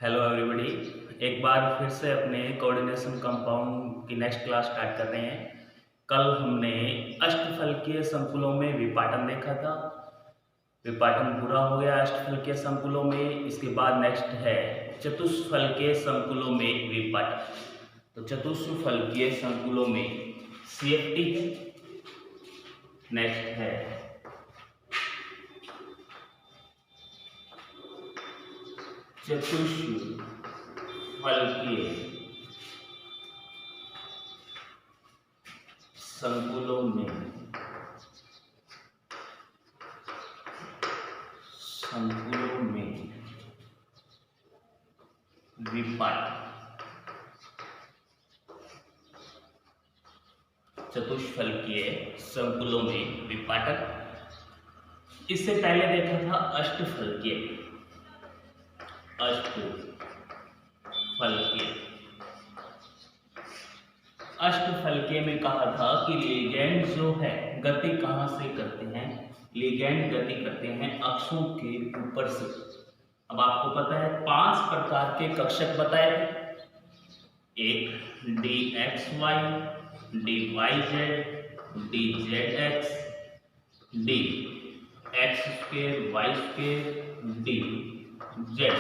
Hello everybody. एक बार फिर से अपने कोऑर्डिनेशन कंपाउंड की नेक्स्ट क्लास स्टार्ट कर रहे हैं। कल हमने अष्टफलकीय संकुलों में विपाटन देखा था। विपाटन पूरा हो गया अष्टफलकीय संकुलों में। इसके बाद नेक्स्ट है चतुष्फलकीय संकुलों में विपाटन। तो चतुष्फलकीय संकुलों में CFT है। नेक्स्ट है चतुष्फलकीय संकुलों में विपाटन। चतुष्फलकीय संकुलों में विपाटन। इससे पहले देखा था अष्टफलकीय अष्टफलकीय में कहा था कि लिगैंड जो है गति कहां से करते हैं। लिगैंड गति करते हैं अक्षों के ऊपर से। अब आपको पता है 5 प्रकार के कक्षक बताए थे। एक DXY, DYZ, DZX, DX², Y², DZ।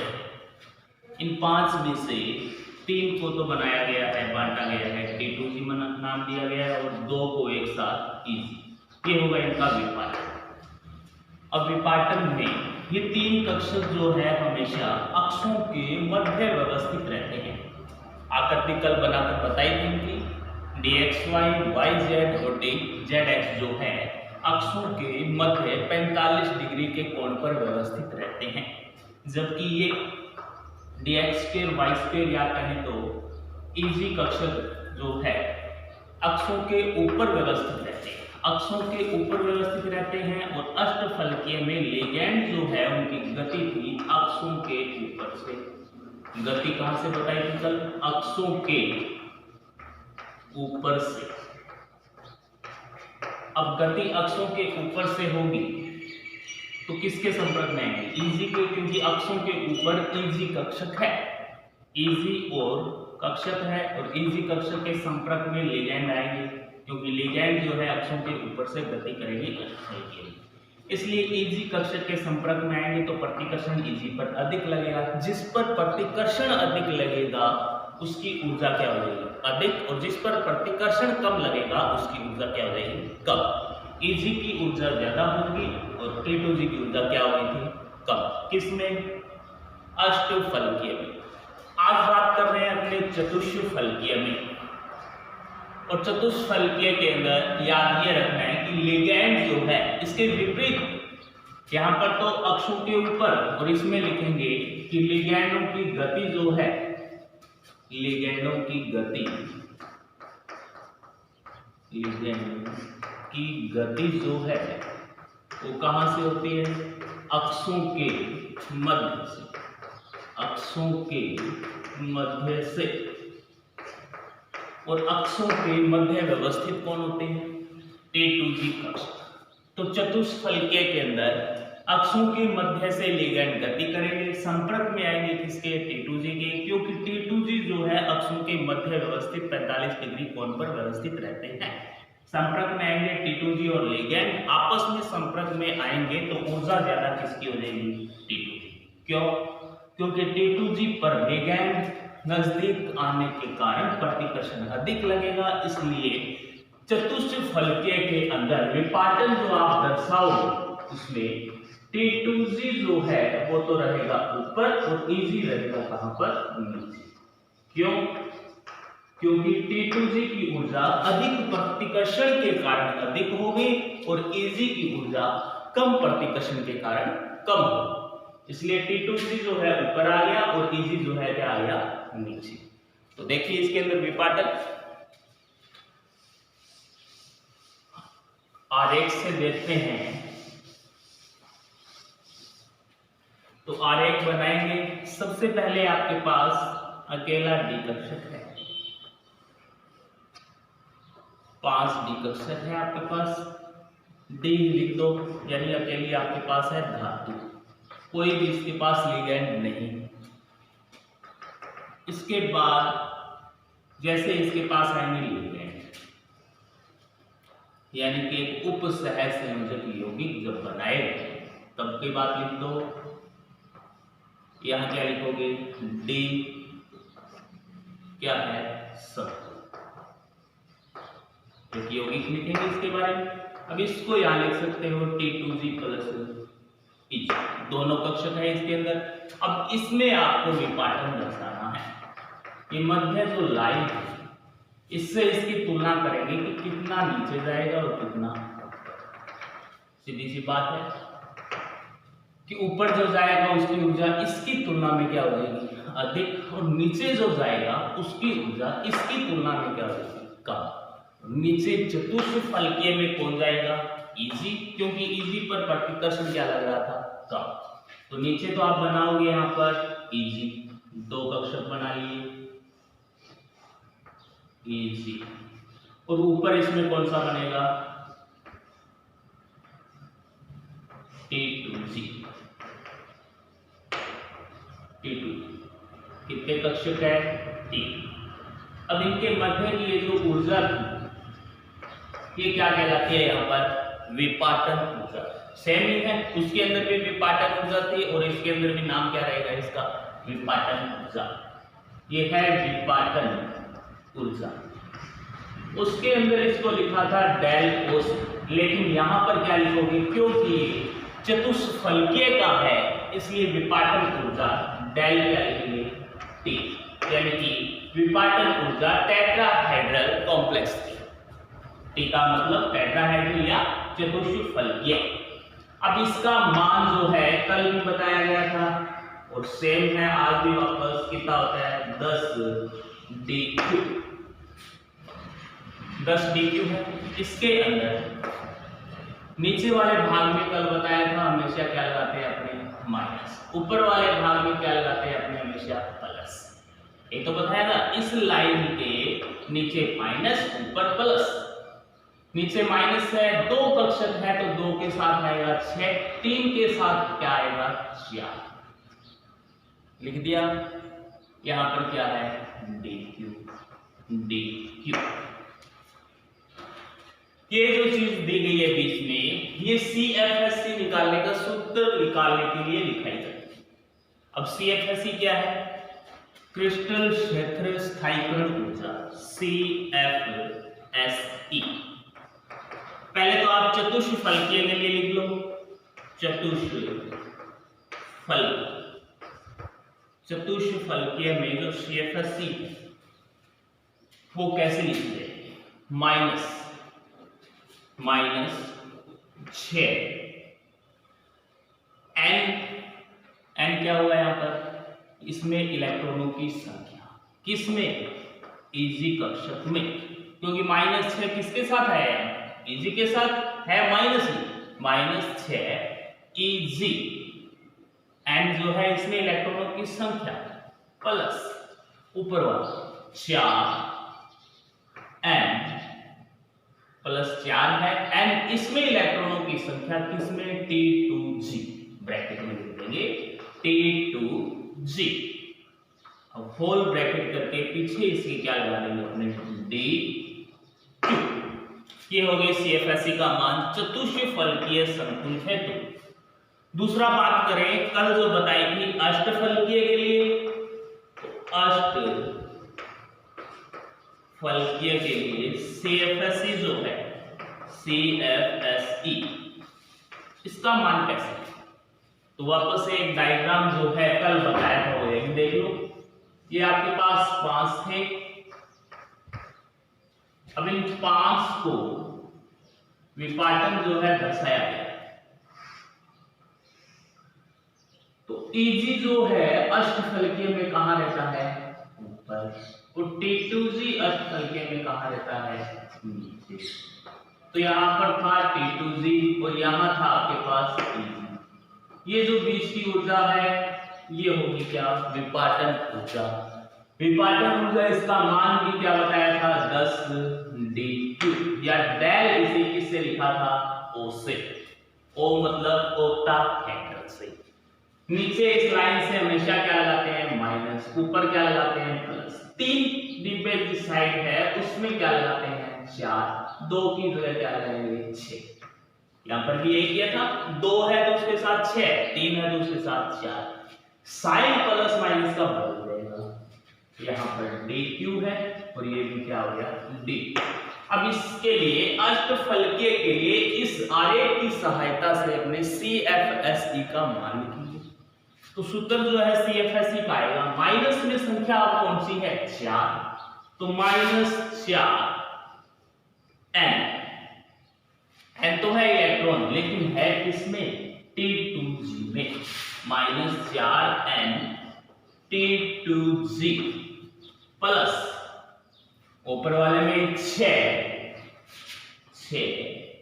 इन 5 में से 3 को तो बनाया गया है, बांटा गया है, T2G नाम दिया गया है, और 2 को एक साथ EG। ये होगा इनका विपाटन। अब विपाटन में ये 3 कक्षक जो है हमेशा अक्षों के मध्य व्यवस्थित रहते हैं। आकृति कल बनाकर बताई थी इनकी। DXY, YZ और DZX जो है अक्षों के मध्य 45 डिग्री के कोण पर व्यवस्थित रहते हैं, जबकि ये DX² Y² या कहें तो EG कक्षक जो है अक्षों के ऊपर व्यवस्थित रहते हैं। अक्षों के ऊपर व्यवस्थित रहते हैं। और अष्टफलकीय में लिगैंड जो है उनकी गति थी अक्षों के ऊपर से। गति कहां से बताई थी कल? अक्षों के ऊपर से। अब गति अक्षों के ऊपर से होगी तो किसके संपर्क में आएंगे? EG के, क्योंकि अक्षों के ऊपर EG कक्षक है। EG और कक्षक है और EG कक्षक के संपर्क में लिगैंड आएंगे, क्योंकि लिगैंड जो है अक्षों के ऊपर से गति करेगी अष्टफलकीय। इसलिए EG कक्षक के संपर्क में आएंगे तो प्रतिकर्षण EG पर अधिक लगेगा। जिस पर प्रतिकर्षण अधिक लगेगा उसकी ऊर्जा क्या हो जाएगी? अधिक। और जिस पर प्रतिकर्षण कम लगेगा उसकी ऊर्जा क्या हो जाएगी? कम। EG की ऊर्जा ज्यादा होगी और T2G की ऊर्जा क्या हो गई थी? कम। किसमें? अष्टफलकीय में। आज बात कर रहे हैं अपने चतुष्फलकीय में। और चतुष्फलकीय के अंदर याद ये रखना है कि लिगैंड जो है इसके विपरीत, यहां पर तो अक्षों के ऊपर, और इसमें लिखेंगे कि लिगैंडों की गति जो है, लिगैंडों की गति जो है वो कहां से होती है? अक्षों के मध्य से। अक्षों के मध्य से। और अक्षों के मध्य व्यवस्थित कौन होते हैं? T2G कक्षक। तो चतुष्फलकीय के अंदर अक्षों के मध्य से लिगैंड गति करेंगे, संपर्क में आएंगे किसके? T2G के, क्योंकि T2G जो है अक्षों के मध्य व्यवस्थित 45 डिग्री कोण पर व्यवस्थित रहते हैं। संपर्क में आएंगे T2G और लिगैंड आपस में संपर्क में आएंगे तो ऊर्जा ज्यादा किसकी हो जाएगी? T2G। क्यों? क्योंकि T2G पर लिगैंड नजदीक आने के कारण प्रतिकर्षण अधिक लगेगा। इसलिए चतुष्फलकीय के अंदर विपाटन जो आप दर्शाओ उसमें T2G जो है वो तो रहेगा ऊपर और EG रहेगा कहां पर? नीचे। क्यों? क्योंकि T2G की ऊर्जा अधिक प्रतिकर्षण के कारण अधिक होगी और EG की ऊर्जा कम प्रतिकर्षण के कारण कम होगी। इसलिए T2G जो है ऊपर आ गया और EG जो है क्या आ गया? नीचे। तो देखिए इसके अंदर विपाटन आरेख से देखते हैं। तो आरेख बनाएंगे। सबसे पहले आपके पास अकेला D कक्षक है, 5 D कक्षक है आपके पास। D लिख दो, यानी अकेली आपके पास है धातु, कोई भी इसके पास लिगैंड नहीं। इसके बाद जैसे इसके पास आएंगे लिगैंड, यानी कि एक उप सह संयोजक यौगिक जब बनाएगा तब की बात लिख दो। यहां क्या लिखोगे, डी क्या है, सब एक यौगिक लिखेंगे इसके बारे में। अब इसको यहां लिख सकते हो T2G प्लस EG, दोनों कक्षक है इसके अंदर। अब इसमें आपको विपाटन दर्शाना है। ये मध्य जो लाइन है इससे इसकी तुलना करेंगे कि कितना नीचे जाएगा और कितना, सीधी सी बात है कि ऊपर जो जाएगा उसकी ऊर्जा इसकी तुलना में क्या हो जाएगी, अधिक, और नीचे जो जाएगा उसकी ऊर्जा इसकी तुलना में क्या हो जाएगी, कम। नीचे चतुष्फलकीय में कौन जाएगा, Eg, क्योंकि Eg पर प्रतिकर्षण क्या लग रहा था, कम। तो नीचे तो आप बनाओगे यहां पर Eg, दो कक्षक बना लिए Eg, और ऊपर इसमें कौन सा बनेगा, T2G। कितने कक्षक है, 3। अब इनके मध्य की ये जो ऊर्जा थी ये क्या कहलाती है, यहाँ पर विपाटन ऊर्जा। सेम ही है, उसके अंदर भी विपाटन ऊर्जा थी और इसके अंदर भी नाम क्या रहेगा इसका, विपाटन ऊर्जा। ये है विपाटन ऊर्जा। उसके अंदर इसको लिखा था डेल ओस, लेकिन यहां पर क्या लिखोगे, क्योंकि चतुष्फलकीय का है इसलिए विपाटन ऊर्जा डेल क्या लिखेंगे, टी, यानी कि विपाटन ऊर्जा टेट्राहेड्रल कॉम्प्लेक्स की। टी का मतलब टेट्राहेड्रल या चतुष्फलकीय। अब इसका मान जो है कल भी बताया गया था और सेम है आज भी वापस, कितना होता है, 10 DQ। 10 DQ है। इसके अंदर नीचे वाले भाग में कल बताया था हमेशा क्या लगाते हैं अपने, माइनस। ऊपर वाले भाग में क्या लगाते हैं अपने, हमेशा प्लस। ये तो बताया था, इस लाइन के नीचे माइनस ऊपर प्लस। नीचे माइनस है, दो कक्षक है तो दो के साथ आएगा 6, 3 के साथ क्या आएगा, 4। लिख दिया। यहां पर क्या है, DQ। ये जो चीज दी गई है बीच में, ये CFSE निकालने का सूत्र निकालने के लिए लिखाई जाती है। अब CFSE क्या है, क्रिस्टल क्षेत्र स्थायीकरण ऊर्जा, CFSE। पहले तो आप चतुष्फलकीय के लिए लिख लो, चतुष्फलकीय में जो CFSE है वो कैसे लिखते हैं, -6 n क्या हुआ यहां पर, इसमें इलेक्ट्रॉनों की संख्या, किसमें, Eg कक्षक में, क्योंकि -6 किसके साथ है, Eg के साथ है, -6 Eg, n जो है इसमें इलेक्ट्रॉनों की संख्या प्लस ऊपर वाला 4 n प्लस 4 है, n इसमें इलेक्ट्रॉनों की संख्या किसमें, T2G, ब्रैकेट में लिख देंगे T2G। अब होल ब्रैकेट करके पीछे इसकी क्या लगा देंगे अपने, DQ। ये हो गई CFSE का मान चतुष्फलकीय संकुल हेतु। दूसरा बात करें, कल जो बताई थी अष्टफलकीय के लिए, अष्टफलकीय के लिए CFSE जो है, CFSE, इसका मान कैसे है, तो वापस से एक डायग्राम जो है कल बताया था वो एक देख लो। ये आपके पास 5 थे, अब इन 5 को विपाटन जो है दर्शाया गया। तो Eg जो है अष्टफलकीय में कहां रहता है, ऊपर, और T2G अष्टफलकीय में कहां रहता है, नीचे। तो यहां पर था T2G और यहां था आपके पास Eg। ये जो बीच की ऊर्जा है ये होगी क्या, विपाटन ऊर्जा। विपाटन ऊर्जा इसका मान भी क्या बताया था, 10 DQ, या डेल इसे किससे लिखा था, O से। O मतलब ओक्टाहेड्रल से। नीचे इस लाइन से हमेशा क्या लगाते हैं, माइनस, ऊपर क्या लगाते हैं, प्लस। 3 डिब्बे की साइड है उसमें क्या लगाते हैं, 4, 2 की जगह क्या लगाएंगे, 6। यहां पर भी यही किया था, 2 है तो उसके साथ 6, 3 है तो उसके साथ 4। साइन प्लस माइनस का बदल जाएगा, यहाँ पर डी क्यू है और ये भी क्या हो गया, डी। अब इसके लिए अष्टफलकीय के लिए इस आरेख की सहायता से अपने CFSE का मान लिखेंगे। तो सूत्र जो है CFSE का आएगा, माइनस में संख्या अब कौन सी है, 4, तो -4 n तो है इलेक्ट्रॉन लेकिन है किसमें, T2G में, -4 n T2G प्लस ऊपर वाले में 6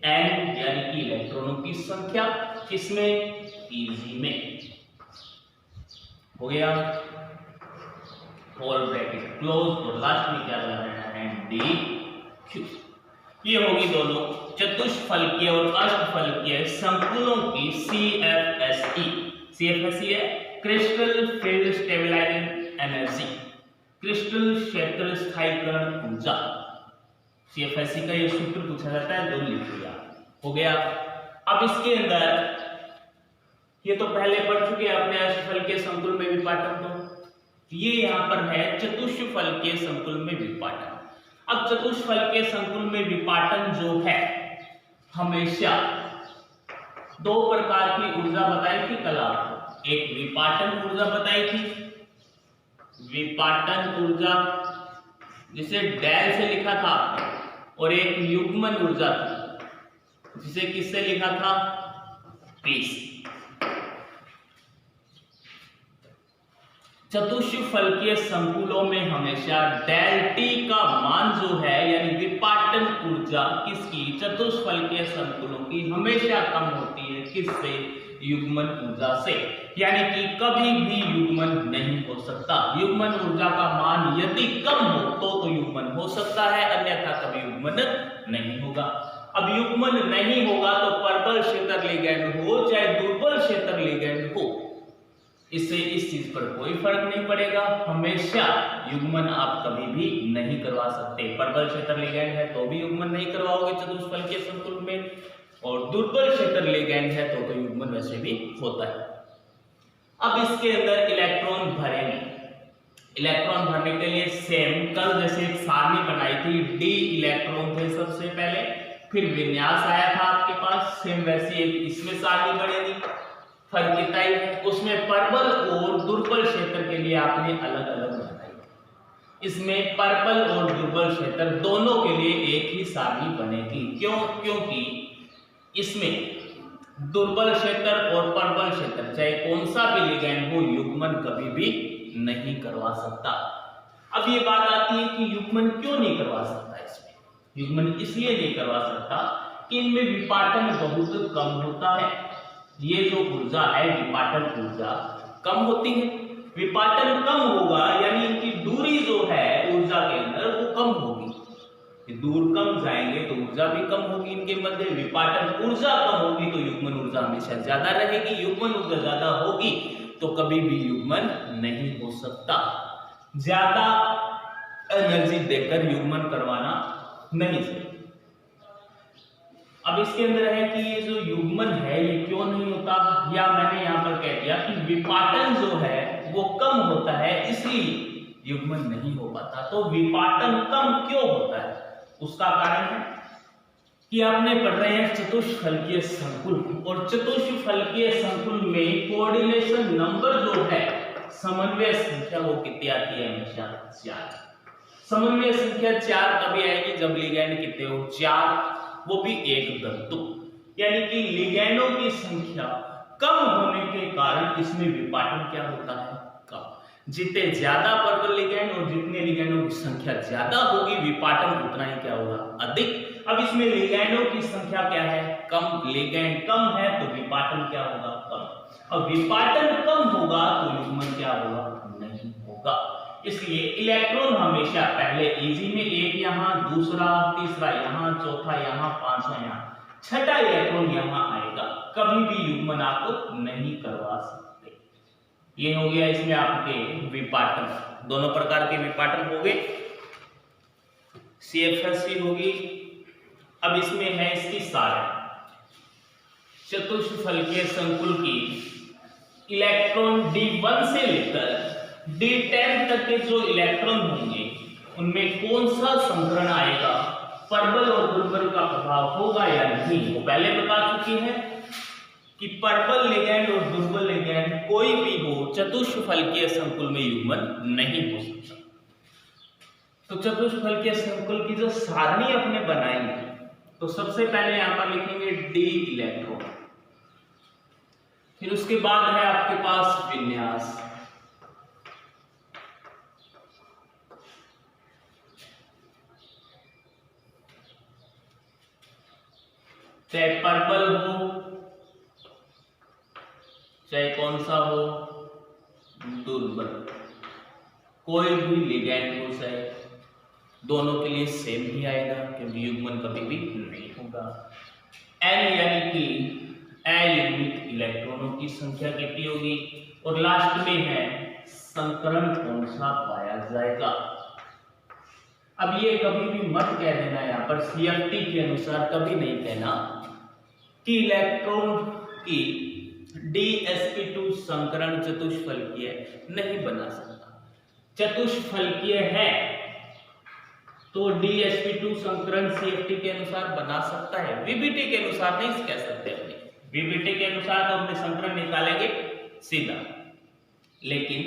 n यानी कि इलेक्ट्रॉनों की संख्या किसमें, Tg में। हो गया, होल ब्रैकेट क्लोज और लास्ट में क्या लगाना है, DQ। ये होगी दोनों चतुष्फलकीय और अष्टफलकीय संकुलों की CFSE। CFSE है crystal field stabilising energy, crystal क्षेत्र स्थायीकरण ऊर्जा। CFSE का ये सूत्र पूछा जाता है, 2 लिखिएगा। हो गया। अब इसके अंदर ये तो पहले पढ़ चुके हैं अपने अष्टफलकीय संकुल में विपाटन, तो ये यहाँ पर है चतुष्फलकीय संकुल में विपाटन। अब चतुष्फलकीय संकुल में विपाटन जो है हमेशा 2 प्रकार की ऊर्जा बताई थी कल आपको, एक विपाटन ऊर्जा बताई थी, विपाटन ऊर्जा जिसे डेल से लिखा था आपने, और एक युग्मन ऊर्जा थी जिसे किससे लिखा था, P से। चतुष्फलकीय संकुलों में हमेशा डेल T का मान जो है यानी विपाटन ऊर्जा किसकी, चतुष्फलकीय संकुलों की हमेशा कम होती है, किससे, युग्मन ऊर्जा से। यानी कि कभी भी युग्मन नहीं हो सकता। युग्मन ऊर्जा का मान यदि कम हो तो युग्मन हो सकता है, अन्यथा कभी युग्मन नहीं होगा। अब युग्मन नहीं होगा तो प्रबल क्षेत्र लिगैंड हो चाहे दुर्बल क्षेत्र लिगैंड हो, इससे इस चीज पर कोई फर्क नहीं पड़ेगा, हमेशा युग्मन आप कभी भी नहीं करवा सकते। प्रबल क्षेत्र लिगैंड है तो भी युग्मन नहीं करवाओगे चतुष्फलकीय संकुल में, और दुर्बल क्षेत्र लिगैंड है तो युग्मन वैसे भी होता है। अब इसके अंदर इलेक्ट्रॉन भरेंगे, इलेक्ट्रॉन भरने के लिए सेम कल जैसे एक सारणी बनाई थी, डी इलेक्ट्रॉन थे सबसे पहले, फिर विन्यास आया था आपके पास, सेम वैसी एक इसमें सारणी बनेगी, फर्क कितना ही है, उसमें प्रबल और दुर्बल क्षेत्र के लिए आपने अलग अलग बनाई। इसमें प्रबल और दुर्बल क्षेत्र दोनों के लिए एक ही सारणी बनेगी। क्यों, क्योंकि इसमें दुर्बल क्षेत्र और प्रबल क्षेत्र चाहे कौन सा भी लिगैंड हो युग्मन कभी भी नहीं करवा सकता। अब ये बात आती है कि युग्मन क्यों नहीं करवा सकता, इसमें युग्मन इसलिए नहीं करवा सकता कि इनमें विपाटन बहुत कम होता है। ये जो ऊर्जा है विपाटन ऊर्जा कम होती है, विपाटन कम होगा यानी इनकी दूरी जो है ऊर्जा के अंदर वो कम होगी, दूर कम जाएंगे तो ऊर्जा भी कम होगी इनके मध्य, विपाटन ऊर्जा कम होगी तो युग्मन ऊर्जा हमेशा ज्यादा रहेगी, युग्मन ऊर्जा ज्यादा होगी तो कभी भी युग्मन नहीं हो सकता। ज्यादा एनर्जी देकर युग्मन करवाना नहीं चाहिए। अब इसके अंदर है कि ये जो युग्मन है ये क्यों नहीं होता, या मैंने यहाँ पर कह दिया कि विपाटन जो है वो कम होता है इसलिए युग्मन नहीं हो पाता। तो विपाटन कम क्यों होता है, उसका कारण है कि आपने पढ़ रहे हैं चतुष्फलकीय संकुल, और चतुष्फलकीय संकुल में कोऑर्डिनेशन नंबर जो है समन्वय संख्या वो कितनी आती है, हमेशा 4। समन्वय संख्या 4 तभी आएगी जब लिगैंड कितने हो, 4, वो भी एक धातु, यानी कि लिगैंडों की संख्या कम होने के कारण इसमें विपाटन क्या होता है, कम। जितने ज्यादा प्रबल लिगैंड और जितने लिगैंडों की संख्या ज्यादा होगी विपाटन उतना ही क्या होगा, अधिक। अब इसमें लिगैंडों की संख्या क्या है, कम, लिगैंड कम है तो विपाटन क्या होगा, कम। अब विपाटन कम होगा तो युग्मन क्या होगा, नहीं होगा। इसलिए इलेक्ट्रॉन हमेशा पहले इजी में एक यहाँ, दूसरा, तीसरा यहाँ, चौथा यहाँ, पांचवा यहाँ, छठा इलेक्ट्रॉन यहाँ आएगा, कभी भी युग्मन आप नहीं करवा सकते। ये हो गया इसमें आपके विपाटन, दोनों प्रकार के विपाटन हो गए, CFSC होगी। अब इसमें है इसकी सार, चतुष्फलकीय संकुल की इलेक्ट्रॉन D1 से लेकर D10 तक के जो इलेक्ट्रॉन होंगे उनमें कौन सा संकरण आएगा, प्रबल और दुर्बल का प्रभाव होगा या नहीं। वो पहले बता चुकी है कि प्रबल लिगैंड और दुर्बल लिगैंड कोई भी हो चतुष्फलकीय संकुल में युग्मन नहीं हो सकता। तो चतुष्फलकीय संकुल की जो सारणी अपने बनाएंगे तो सबसे पहले यहां पर लिखेंगे D इलेक्ट्रॉन, फिर उसके बाद है आपके पास विन्यास, चाहे पर्पल हो चाहे कौन सा हो, दुर्बल, कोई भी लिगैंड हो चाहे, दोनों के लिए सेम ही आएगा क्योंकि युग्मन कभी भी नहीं होगा। N यानी कि अयुग्मित इलेक्ट्रॉनों की संख्या कितनी होगी, और लास्ट में है संकरण कौन सा पाया जाएगा। अब ये कभी भी मत कह देना यहाँ पर CFT के अनुसार कभी नहीं कहना कि इलेक्ट्रॉन की DsP2 संकरण चतुष्फलकीय नहीं बना सकता। चतुष्फलकीय है तो DsP2 संकरण CFT के अनुसार बना सकता है, VBT के अनुसार नहीं कह सकते अपने। VBT के अनुसार तो अपने संकरण निकालेंगे सीधा, लेकिन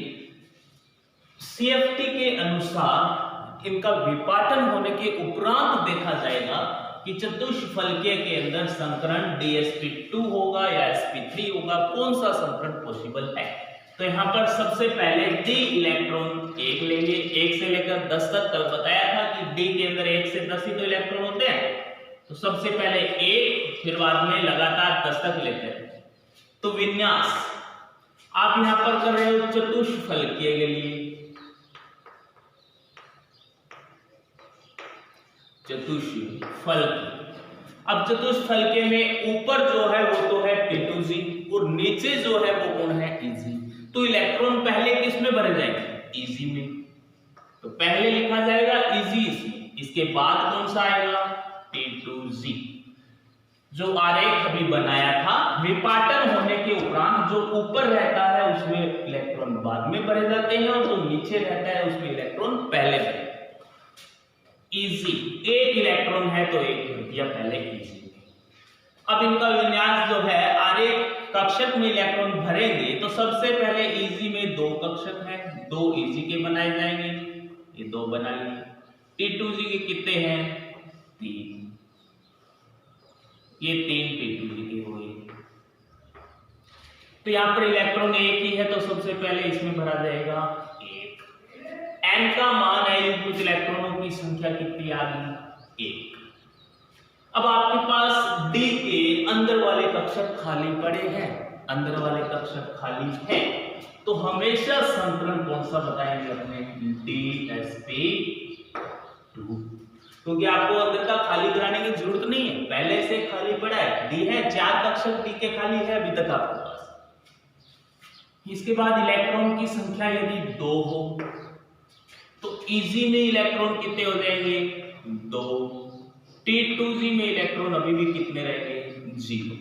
CFT के अनुसार इनका विपाटन होने के उपरांत देखा जाएगा कि चतुष्फलकीय के अंदर संकरण DsP2 होगा या sp3 होगा, कौन सा संकरण पॉसिबल है। तो यहाँ पर सबसे पहले D इलेक्ट्रॉन एक लेंगे, 1 से लेकर 10 तक। कल बताया था कि D के अंदर 1 से 10 ही तो इलेक्ट्रॉन होते हैं, तो सबसे पहले 1 फिर बाद में लगातार 10 तक लेते हैं। तो विन्यास आप यहां पर कर रहे हो चतुष्फलकीय के लिए, चतुष्फलकीय। अब चतुष्फलकीय में ऊपर जो है वो तो है P2G और नीचे जो है वो कौन है Eg। तो इलेक्ट्रॉन पहले किस में भरे जाएंगे, Eg में। तो पहले लिखा जाएगा Eg इसमें, इसके बाद कौन सा आएगा P2G। जो आरेख अभी बनाया था, विपाटन होने के उपरांत जो ऊपर रहता है उसमें इलेक्ट्रॉन बाद में भरे जाते हैं और जो नीचे रहता है उसमें इलेक्ट्रॉन पहले भरे। Eg एक इलेक्ट्रॉन है तो एक भर दिया पहले Eg। अब इनका विन्यास जो है, आरेख कक्षक में इलेक्ट्रॉन भरेंगे तो सबसे पहले Eg में 2 कक्षक हैं, 2 Eg के बनाए जाएंगे, ये 2 बना लिए। T2G के कितने हैं, 3, ये 3 T2G के हुए। तो यहां पर इलेक्ट्रॉन एक ही है तो सबसे पहले इसमें भरा जाएगा 1। N का मान है युग्मित इलेक्ट्रॉनों की संख्या कितनी आ गई, 1। अब आपके पास D के अंदर वाले कक्षक खाली पड़े हैं, अंदर वाले कक्षक खाली हैं, तो हमेशा संकरण कौन सा बताएंगे अपने, DsP2, क्योंकि आपको अंदर का खाली कराने की जरूरत नहीं है, पहले से खाली पड़ा है, D है, 4 कक्षक D के खाली है अभी तक आपके पास। इसके बाद इलेक्ट्रॉन की संख्या यदि 2 हो तो Eg में इलेक्ट्रॉन कितने हो जाएंगे, 2। T2G में इलेक्ट्रॉन अभी भी कितने रहेंगे, 0।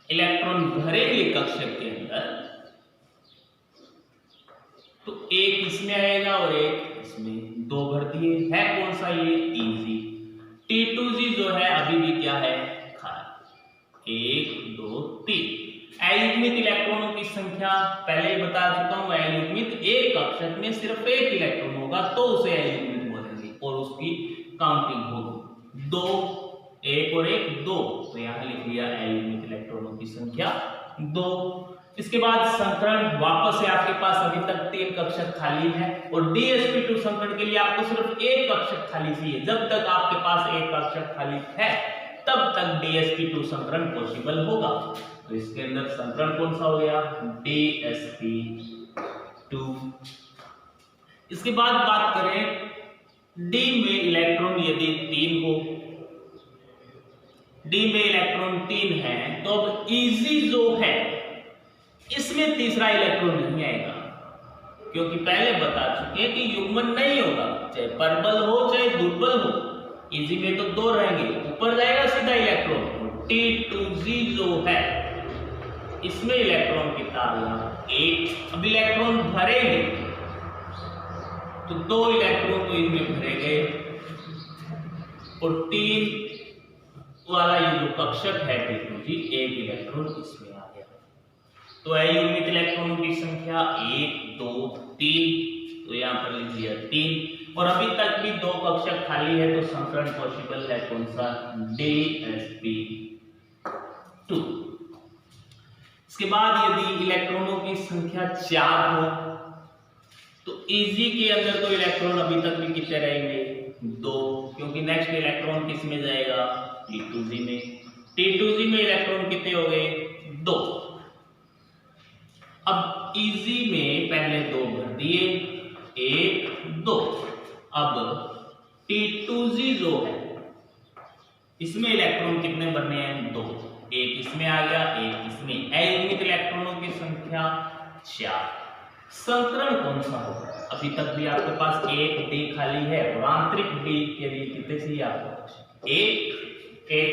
इलेक्ट्रॉन भरेंगे कक्षक के अंदर तो एक इसमें आएगा और एक इसमें, 2 भर दिए, है कौन सा ये, Eg। T2G जो है अभी भी क्या है, खाली, 1 2 3। अयुग्मित इलेक्ट्रॉनों की संख्या पहले ही बता चुका हूं, अयुग्मित एक कक्षक में सिर्फ एक इलेक्ट्रॉन होगा तो उसे अयुग्मित बोलेंगे और उसकी काउंटिंग होगी 2, 1 और 1 2। तो यहां लिख लिया अयुग्मित इलेक्ट्रॉनों की संख्या 2। इसके बाद संकरण वापस से आपके पास अभी तक 3 कक्षक खाली है और DsP2 संकरण के लिए आपको सिर्फ एक कक्षक खाली चाहिए। जब तक आपके पास एक कक्षक खाली है तब तक DsP2 संकरण पॉसिबल होगा। तो इसके अंदर संकरण कौन सा हो गया, DsP2। इसके बाद बात करें D में इलेक्ट्रॉन यदि 3 हो, D में इलेक्ट्रॉन 3 है तो अब Eg जो है इसमें तीसरा इलेक्ट्रॉन नहीं आएगा, क्योंकि पहले बता चुके हैं कि युग्मन नहीं होगा, चाहे प्रबल हो चाहे दुर्बल हो। इजी में तो दो रहेंगे, ऊपर जाएगा सीधा इलेक्ट्रॉन। T2Z जो है इसमें इलेक्ट्रॉन कितना आ गया? 8। अब इलेक्ट्रॉन भरेंगे तो 2 इलेक्ट्रॉन तो इनमें भरे गए, और 3 वाला ये जो कक्षक है T2Z, 1 इलेक्ट्रॉन इसमें आ गया। तो अयुग्मित इलेक्ट्रॉनों की संख्या 1 2 3, तो यहां पर लीजिए 3, और अभी तक भी 2 कक्षक खाली है, तो संकरण पॉसिबल है कौन सा? DsP2। इसके बाद यदि इलेक्ट्रॉनों की संख्या 4 हो तो Eg के अंदर तो इलेक्ट्रॉन अभी तक भी कितने रहेंगे? 2, क्योंकि नेक्स्ट इलेक्ट्रॉन किस में जाएगा? T2Z में। T2Z में इलेक्ट्रॉन कितने हो गए? 2। अब Eg में पहले 2 भर दिए, 1 2। अब T2Z जो है इसमें इलेक्ट्रॉन कितने भरने हैं? 2। 1 इसमें आ गया, 1 इसमें। अयुग्मित इलेक्ट्रॉनों की संख्या 4। संकरण कौन सा होगा? अभी तक भी आपके पास 1 D खाली है, और आंतरिक D के लिए कितने चाहिए आपको? 1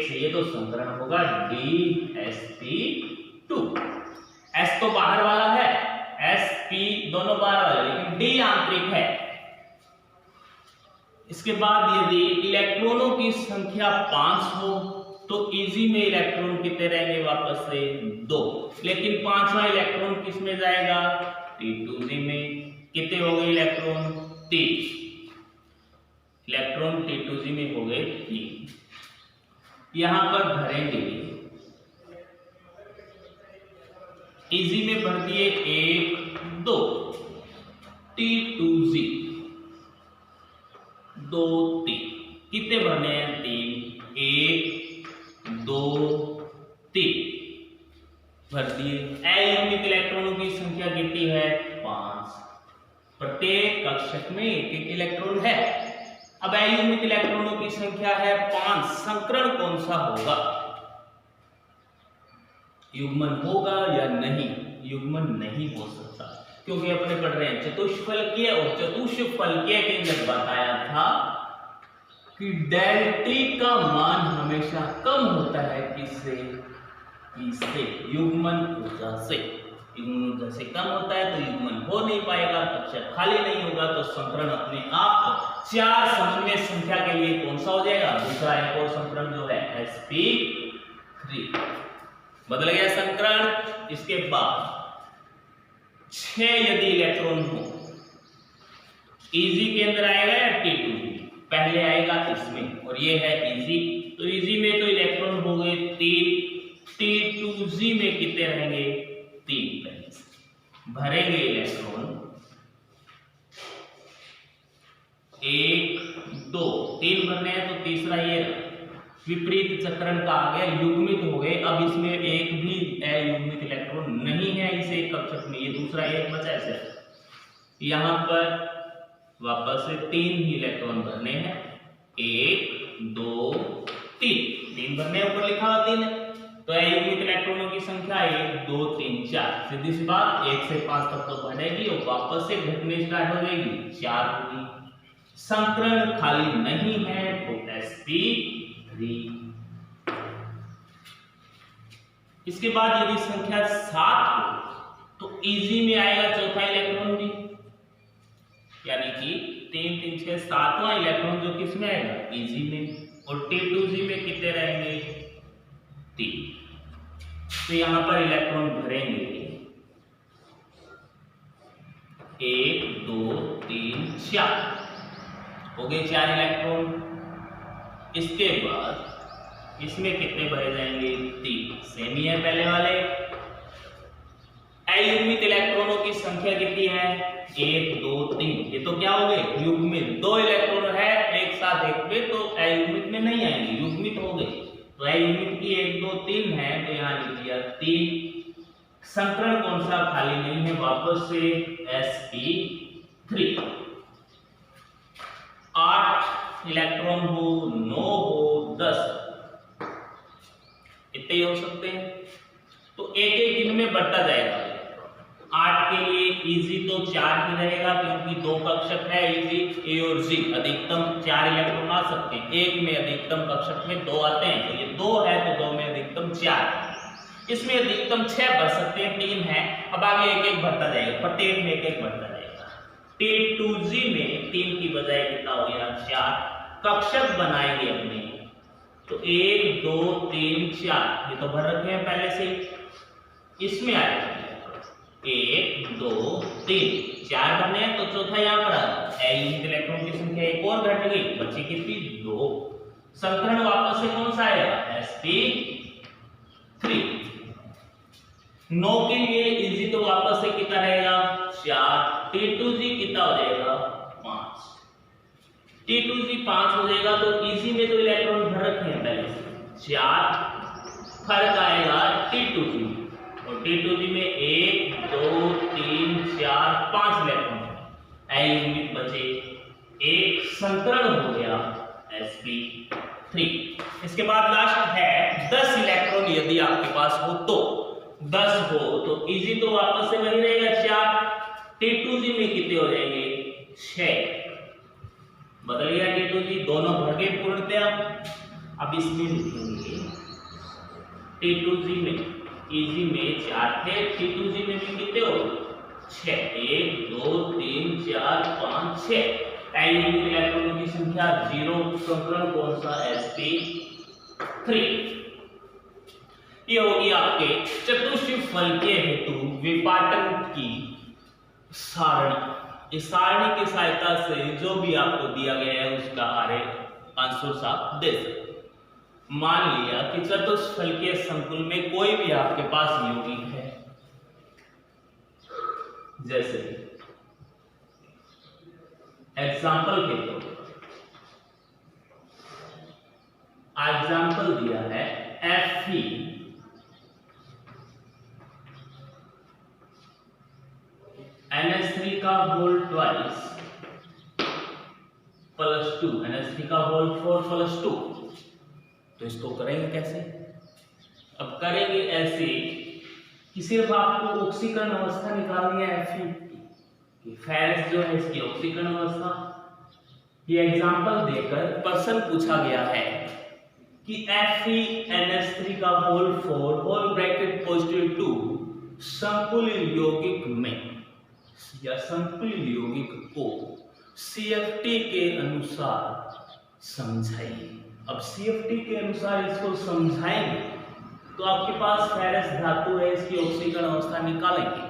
चाहिए, तो संकरण होगा DsP2। S तो बाहर वाला है, Sp दोनों बाहर वाले, लेकिन D आंतरिक है। इसके बाद यदि इलेक्ट्रॉनों की संख्या 5 हो तो Eg में इलेक्ट्रॉन कितने रहेंगे? वापस से 2, लेकिन 5वां इलेक्ट्रॉन किस में जाएगा? T2Z में। कितने हो गए इलेक्ट्रॉन? 3 इलेक्ट्रॉन T2Z में हो गए 3। यहां पर भरेंगे, Eg में भर दिए 1 2, T2Z 2 3, कितने भरने हैं? 3 1 2 3 भर दिए। अयुग्मित इलेक्ट्रॉनों की संख्या कितनी है? 5। प्रत्येक कक्षक में 1 इलेक्ट्रॉन है। अब अयुग्मित इलेक्ट्रॉनों की संख्या है 5, संकरण कौन सा होगा? युग्मन होगा या नहीं? युग्मन नहीं हो सकता, क्योंकि अपने पढ़ रहे हैं चतुष्फलकीय, और चतुष्फलकीय के अंदर बताया था कि डेल्टी का मान हमेशा कम होता है किससे? इससे, युग्मन ऊर्जा से। युग्मन ऊर्जा से कम होता है तो युग्मन हो नहीं पाएगा, कक्षक खाली नहीं होगा, तो संकरण अपने आप 4 समन्वय संख्या के लिए कौन सा हो जाएगा? दूसरा एक और संकरण जो है sp3 बदल गया संकरण। इसके बाद 6 यदि इलेक्ट्रॉन हो, Eg के अंदर आएगा या T2Z? पहले आएगा इसमें, और ये है Eg, तो Eg में तो इलेक्ट्रॉन हो गए 3, T2Z में कितने रहेंगे? 3 भरेंगे इलेक्ट्रॉन 1 2 3 भरने हैं, तो तीसरा ये विपरीत चक्रण का आ गया, युग्मित हो गए। अब इसमें एक भी अयुग्मित इलेक्ट्रॉन नहीं है इस एक कक्षक में, ये दूसरा एक बचा है। यहां पर वापस से 3 ही इलेक्ट्रॉन भरने हैं, 1 2 3 भरने, ऊपर लिखा हुआ 3 है। तो अयुग्मित इलेक्ट्रॉनों की संख्या 1 2 3 4, सीधी सी बात 1 से 5 तक तो बढ़ेगी और वापस से घटने स्टार्ट हो जाएगी, 4 होगी। संकरण खाली नहीं है तो sp3। इसके बाद यदि संख्या 7 हो तो Eg में आएगा चौथा इलेक्ट्रॉन भी, यानी कि 3 3 6 7वां इलेक्ट्रॉन जो किस में आएगा? Eg में। और T2Z में कितने रहेंगे? 3। तो यहां पर इलेक्ट्रॉन भरेंगे 1 2 3 4, हो गए 4 इलेक्ट्रॉन। इसके बाद इसमें कितने भरे जाएंगे? 3, सेम ही है पहले वाले। अयुग्मित इलेक्ट्रॉनों की संख्या कितनी है? 1 2 3, ये तो क्या हो गए? युग्मित। 2 इलेक्ट्रॉन है एक साथ एक पे, तो अयुग्मित में नहीं आएंगे, युग्मित हो गए। तो अयुग्मित की 1 2 3 है, तो यहां लीजिए 3। संकरण कौन सा खाली नहीं है? वापस से sp3। 8 इलेक्ट्रॉन हो, 9 हो, 10, इतने ही हो सकते हैं। तो एक एक इनमें बढ़ता जाएगा, 8 के लिए इजी तो 4 ही रहेगा, क्योंकि दो कक्षक है इजी ए और जी, अधिकतम 4 इलेक्ट्रॉन आ सकते हैं। एक में अधिकतम कक्षक में 2 आते हैं, तो ये 2 है तो 2 में अधिकतम 4, इसमें अधिकतम 6 भर सकते हैं, 3 है। अब आगे एक एक भरता जाएगा, प्रत्येक में एक एक भरता जाएगा। T2G में 3 की बजाय कितना हो गया 4। कक्षक बनाएंगे अपने, तो 1 2 3 4 ये तो भर रखे हैं पहले से ही। इसमें आएगा 1 2 3 4 भरने हैं, तो चौथा यहाँ पर आ इलेक्ट्रॉन की संख्या एक और घट गई, बची कितनी 2। संकरण वापस से कौन सा आएगा sp3। 9 के लिए इजी तो वापस से कितना रहेगा 4। T2G कितना हो जाएगा 5। T2G 5 हो जाएगा, तो इजी में तो इलेक्ट्रॉन भर रखे हैं पहले से 4, फर्क आएगा T2G, और T2G में 1 2 3 4 5 इलेक्ट्रॉन है, यूनिट बचे 1, संकरण हो गया sp3। इसके बाद लास्ट है 10 इलेक्ट्रॉन यदि आपके पास हो तो, 10 हो तो इजी तो वापस से वही रहेगा 4। T2G में कितने हो जाएंगे 6, बदल गया T2G, दोनों भर गए पूर्णतया। अब इसमें लिखेंगे T2G में इजी में 4 थे, T2G में भी कितने हो 6, 1 2 3 4 5 6, यूनिट इलेक्ट्रॉनों की संख्या 0। संकरण कौन सा sp3। ये होगी आपके चतुष्फलकीय हेतु विपाटन की सारणी। इस सारणी की सहायता से जो भी आपको दिया गया है उसका आरेख आंसर आप दे सकते। मान लिया कि चतुष्फलकीय संकुल में कोई भी आपके पास यौगिक है, जैसे एग्जाम्पल के तौर एग्जाम्पल दिया है Fe NH3 का होल ट्वाइस +2 NH3 का होल 4 +2। तो इसको करेंगे कैसे? अब करेंगे ऐसे कि सिर्फ आपको ऑक्सीकरण अवस्था निकालनी है Fe की, फेरस जो है इसकी ऑक्सीकरण अवस्था। ये एग्जांपल देकर प्रश्न पूछा गया है कि FeNH3 का होल 4 होल ब्रैकेट +2 संकुल यौगिक में या संकुल यौगिक को CFT के अनुसार समझाइए। अब CFT के अनुसार इसको समझाएंगे तो आपके पास फेरस धातु है, इसकी ऑक्सीकरण अवस्था निकालेंगे,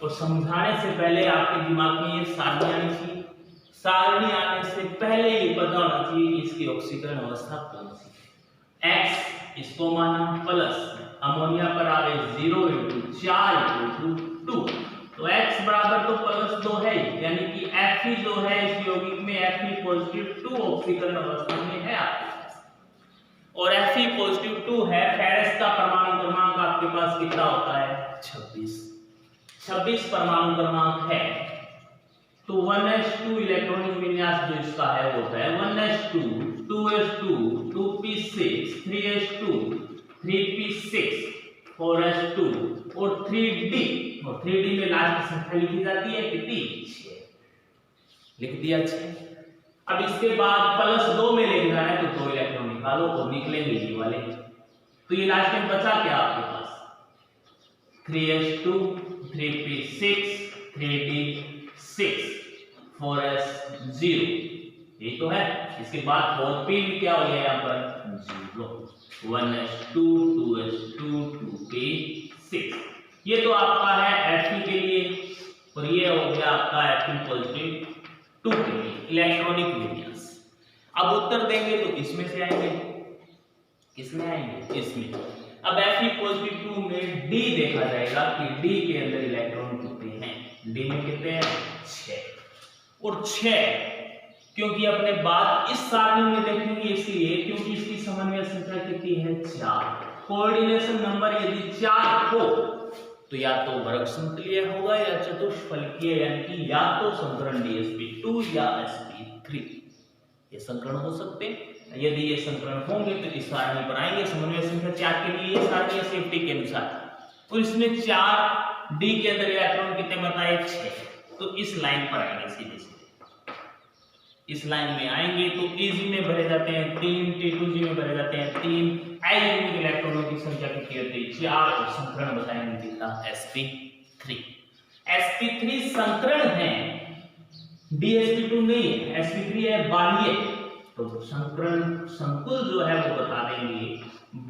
और समझाने से पहले आपके दिमाग में ये सारणी आनी चाहिए। सारणी आने से पहले ये पता होना चाहिए कि इसकी ऑक्सीकरण अवस्था कौन सी है। X इसको माना प्लस अमोनिया पर आ गए 0 × 4 × 2, तो X बराबर तो +2 है, यानी कि Fe जो है इस यौगिक में Fe+2 ऑक्सीकरण अवस्था में है आपके पास, और Fe+2 है। फेरस का परमाणु क्रमांक आपके पास कितना होता है 26 परमाणु क्रमांक है। तो 1s2 इलेक्ट्रॉनिक विन्यास जो इसका है वो है 1s2 2s2 2p6 3s2 3p6 4s2 और 3d, और 3d में लास्ट संख्या लिखी जाती है कितनी 6, लिख दिया 6। अब इसके बाद +2 में ले जाना है तो 2 इलेक्ट्रॉन निकालो और निकलेंगे ये वाले। तो ये लास्ट में बचा क्या आपके पास 3s2 3p6 3d6 4s0, ये तो है। इसके बाद 4p क्या हो गया यहाँ पर 0, 1s2 2s2 2p6। ये तो आपका है Fe के लिए, और ये हो गया आपका Fe+2 के लिए इलेक्ट्रॉनिक विन्यास। अब उत्तर देंगे तो इसमें से आएंगे, किसमें आएंगे इसमें। अब Fe+2 में D देखा जाएगा कि D के अंदर इलेक्ट्रॉन कितने हैं। D में कितने हैं 6, और 6 क्योंकि अपने बात इस सारणी में देखेंगे इसलिए क्योंकि इसकी समन्वय संख्या कितनी है 4। कोऑर्डिनेशन नंबर यदि 4 हो तो या तो वर्ग समतलीय होगा या चतुष्फलकीय, यानी कि या तो संकरण DsP2 या sp3, ये संकरण हो सकते हैं। यदि ये संकरण होंगे तो इस सारणी पर आएंगे। समन्वय संख्या 4 के लिए ये सारणी है CFT के अनुसार, और इसमें 4 डी के अंदर इलेक्ट्रॉन कितने बताए 6। तो इस लाइन पर आएंगे सीधे सीधे, इस लाइन में आएंगे तो Eg में भरे जाते हैं 3, T2G में भरे जाते हैं 3, I यूनिट इलेक्ट्रॉनों की संख्या कितनी होती है 4 और संकरण बताएंगे कितना sp3। sp3 संकरण है, dsp2 नहीं है, sp3 है बाह्य। तो संकरण संकुल जो है वो बता देंगे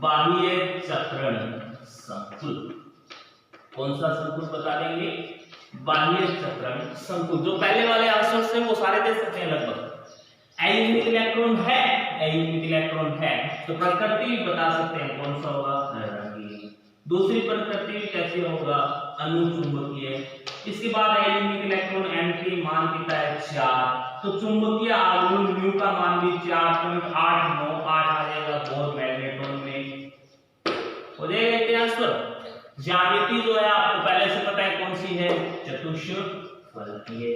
बाह्य चक्रण संकुल। कौन सा संकुल बता देंगे, बाह्य चक्रण संकुल। जो पहले वाले आंसर से वो सारे दे सकते हैं लगभग। I यूनिट इलेक्ट्रॉन है, I यूनिट इलेक्ट्रॉन है तो प्रकृति भी बता सकते हैं कौन सा होगा, रंगीन। दूसरी प्रकृति कैसे होगा, अनुचुंबकीय। इसके बाद I यूनिट इलेक्ट्रॉन N3 मान कितना है 4, तो चुंबकीय आघूर्ण म्यू का मान भी 4.898 आ जाएगा बोर मैग्नेट्रॉन में। हो जाएगा इतने आंसर। ज्यामिति जो है आपको पहले से पता है कौन सी है, चतुष्फलकीय।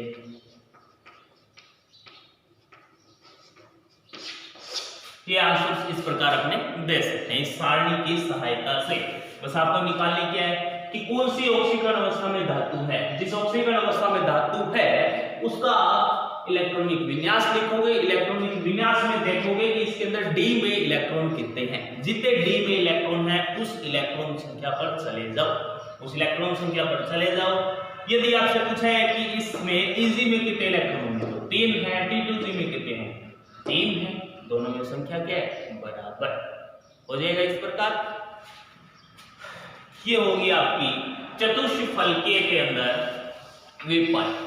ये आंसर इस प्रकार अपने दे सकते हैं इस सारणी की सहायता से। बस आपको निकालनी क्या है कि कौन सी ऑक्सीकरण अवस्था में धातु है। जिस ऑक्सीकरण अवस्था में धातु है उसका इलेक्ट्रॉनिक विन्यास लिखोगे, इलेक्ट्रॉनिक विन्यास में देखोगे कि इसके अंदर डी में इलेक्ट्रॉन कितने हैं। जितने डी में इलेक्ट्रॉन है उस इलेक्ट्रॉन संख्या पर चले जाओ, उस इलेक्ट्रॉन संख्या पर चले जाओ। यदि आपसे पूछा है कि इसमें Eg में कितने इलेक्ट्रॉन हैं तो 3 है, T2G में कितने हैं 3 है, दोनों में संख्या क्या है बराबर। हो जाएगा इस प्रकार। ये होगी आपकी चतुष्फलकीय के अंदर विपाट।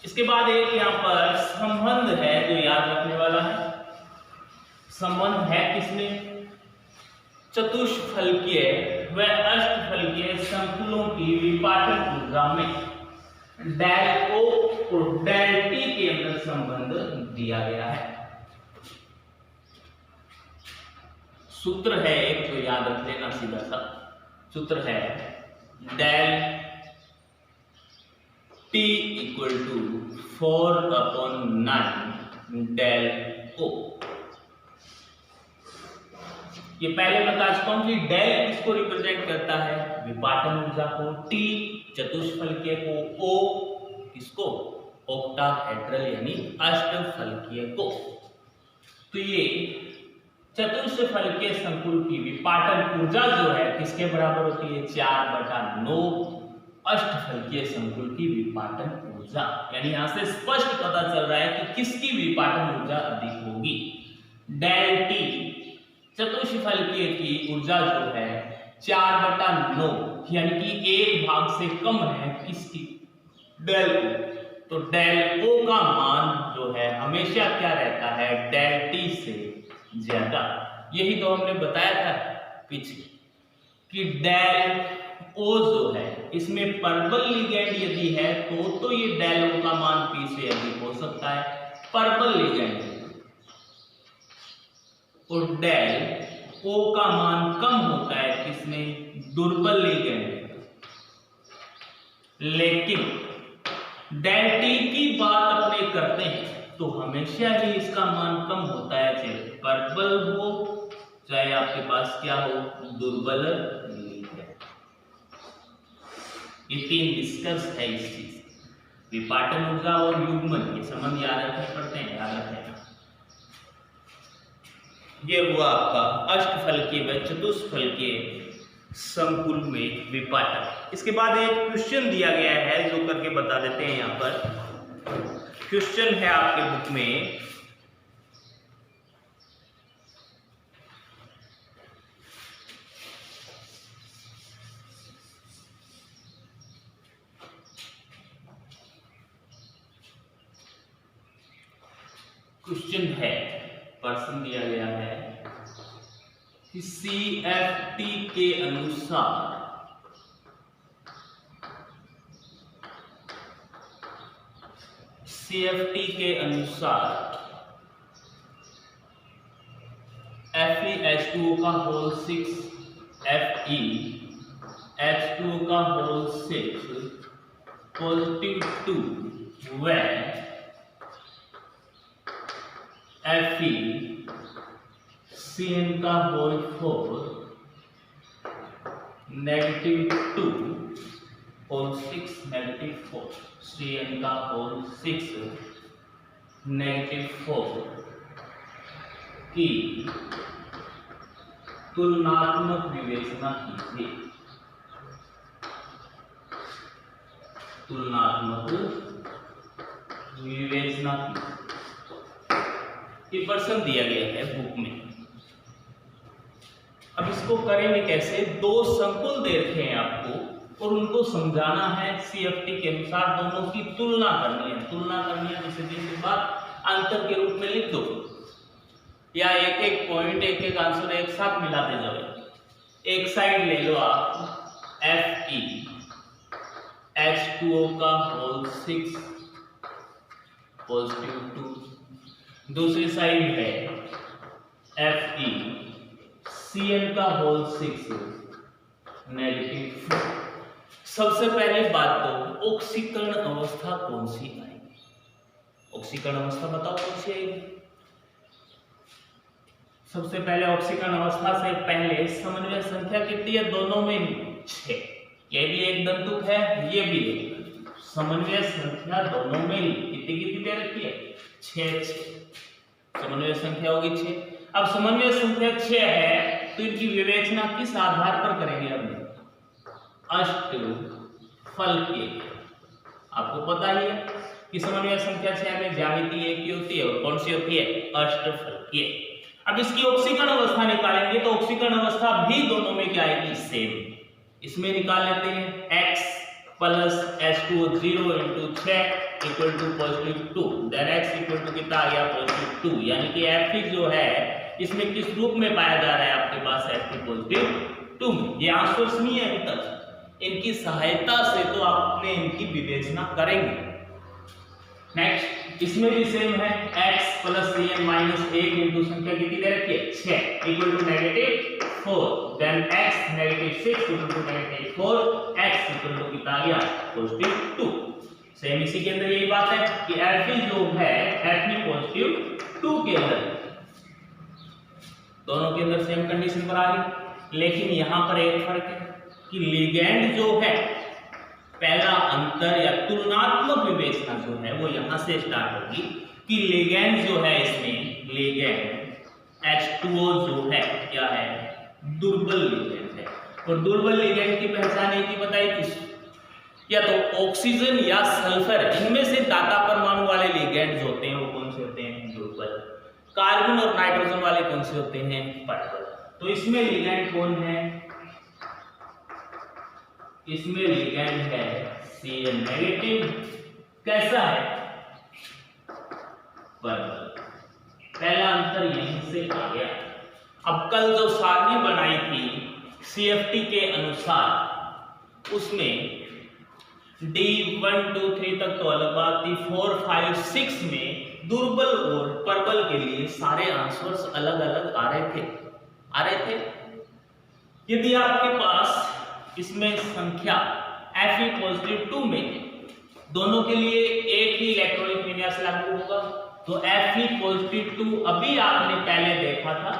इसके बाद एक यहाँ पर संबंध है जो याद रखने वाला है। संबंध है किसमें, चतुष्फलकीय व अष्टफलकीय संकुलों की विपाटन ऊर्जा में डेल ओ और डेल टी के अंदर संबंध दिया गया है। सूत्र है एक जो याद रख लेना सीधा सा, सूत्र है del T equal to 4/9 del O। ये पहले बता चुका हूं कि डेल किसको रिप्रेजेंट करता है, विपाटन ऊर्जा को, T चतुष्फलकीय को, O किसको, ऑक्टाहेड्रल यानी अष्टफलकीय को। तो ये चतुष्फलकीय संकुल की विपाटन ऊर्जा जो है किसके बराबर होती है 4/9 अष्टफलकीय संकुल की विपाटन ऊर्जा। यानी यहां से स्पष्ट पता चल रहा है कि किसकी विपाटन ऊर्जा अधिक होगी। डेल टी चतुष्फलकीय की ऊर्जा जो है 4/9 यानी कि 1 भाग से कम है किसकी, डेल ओ। तो डेल ओ का मान जो है हमेशा क्या रहता है डेल टी से ज्यादा। यही तो हमने बताया था पीछे कि डेल ओ जो है इसमें परबल लिगेंड यदि है तो ये डेल ओ का मान पी से अधिक हो सकता है। परबल लिगेंड और डेल ओ का मान कम होता है किसमें, दुर्बल लिगेंड। लेकिन डेल टी की बात अपने करते हैं तो हमेशा ही इसका मान कम होता है, चाहे परबल हो चाहे आपके पास क्या हो दुर्बल लिगेंड। ये 3 निष्कर्ष है इस चीज, विपाटन ऊर्जा और युग्मन, ये संबंध याद रखने पड़ते हैं, याद रखें। ये हुआ आपका अष्टफलकीय व चतुष्फलकीय संकुल में विपाटन। इसके बाद एक क्वेश्चन दिया गया है जो करके बता देते हैं। यहाँ पर क्वेश्चन है आपके बुक में, क्वेश्चन है प्रश्न दिया गया है कि CFT के अनुसार FeH2O का होल 6 FeH2O का होल 6 पॉजिटिव 2 when FeCN का होल 4 नेगेटिव 2 होल 6 -4, Cn का होल 6 -4 की तुलनात्मक विवेचना कीजिए। तुलनात्मक विवेचना की ये प्रश्न दिया गया है बुक में। अब इसको करेंगे कैसे? दो संकुल दे रखे हैं आपको और उनको समझाना है, CFT के अनुसार दोनों की तुलना करनी है। तुलना करनी है जिसे दिन के बाद अंतर के रूप में लिख दो, या एक एक पॉइंट एक एक आंसर एक साथ मिलाते जाओ। एक साइड ले लो आप Fe H2O का होल 6 पॉजिटिव 2, दूसरी साइड है Fe Cn का होल 6 -4। सबसे पहले बात तो ऑक्सीकरण अवस्था कौन सी आएगी? ऑक्सीकरण अवस्था बताओ कौन सी आएगी? सबसे पहले ऑक्सीकरण अवस्था से पहले समन्वय संख्या कितनी है? दोनों में 6। ये भी एक दंतुक है, ये भी एक। समन्वय संख्या दोनों में कितनी कितनी दे रखी है? 6 समन्वय संख्या होगी 6। अब समन्वय संख्या 6 है तो इनकी विवेचना किस आधार पर करेंगे? हमने अष्टफलकीय। आपको पता ही है कि समन्वय संख्या 6 में ज्यामिति एक ही होती है और कौन सी होती है? अष्टफलकीय। अब इसकी ऑक्सीकरण अवस्था निकालेंगे तो ऑक्सीकरण अवस्था भी दोनों में क्या आएगी? सेम। इसमें निकाल लेते हैं x plus H2O 0 × 6 = +2। Then x = कितना आ गया? +2। यानी कि Fe जो है इसमें किस रूप में पाया जा रहा है आपके पास? Fe +2 में। ये आंसर्स नहीं है अभी तक, इनकी सहायता से तो आपने इनकी विवेचना करेंगे। नेक्स्ट इसमें भी सेम है, x + Cn - 1 × संख्या कितनी दे रखी है? 6 = -4। देन x -6 = -4, x = कितना आ गया? +2। सेम इसी के अंदर यही बात है कि Fe जो है Fe +2 के अंदर, दोनों के अंदर सेम कंडीशन पर आ रही। लेकिन यहां पर एक फर्क है कि लिगैंड जो है, पहला अंतर या तुलनात्मक विवेचना जो है वो यहां से स्टार्ट होगी कि लिगैंड जो है, इसमें लिगैंड H2O जो है क्या है? दुर्बल लिगैंड है। और दुर्बल लिगैंड की पहचान एक ही बताई थी, या तो ऑक्सीजन या सल्फर, इनमें से दाता परमाणु वाले लिगैंड होते हैं वो कौन से होते हैं? दुर्बल। कार्बन और नाइट्रोजन वाले कौन से होते हैं? प्रबल। तो इसमें लिगैंड कौन है? इसमें लिगैंड है Cn नेगेटिव। कैसा है? प्रबल। पहला अंतर यहीं से आ गया। अब कल जो सारणी बनाई थी CFT के अनुसार, उसमें D1 2 3 तक तो अलग बात थी, 4 5 6 में दुर्बल और प्रबल के लिए सारे आंसर्स अलग अलग आ रहे थे। यदि आपके पास इसमें संख्या Fe +2 में दोनों के लिए एक ही इलेक्ट्रॉनिक विन्यास लागू होगा, तो Fe +2 अभी आपने पहले देखा था